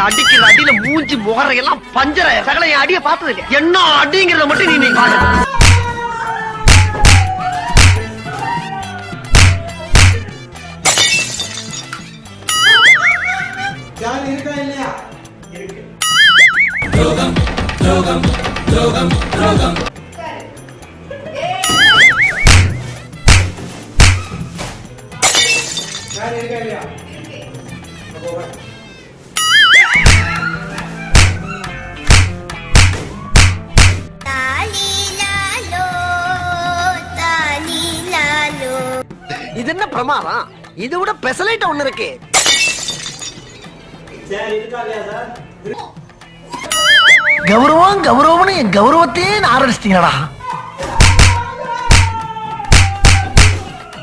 அடிக்கிற அடியில மூஞ்சி முகரையெல்லாம் பஞ்சர சகல என் அடிய பார்த்தது இல்லையா? என்ன அடிங்கிறத மட்டும் நீ பாரு. இது என்ன பிரமாதம்? இது விட பெசலைட் ஒண்ணு இருக்கு. கௌரவம் கௌரவம்னு என் கௌரவத்தையே ஆரம்பிச்சிட்டீங்களா?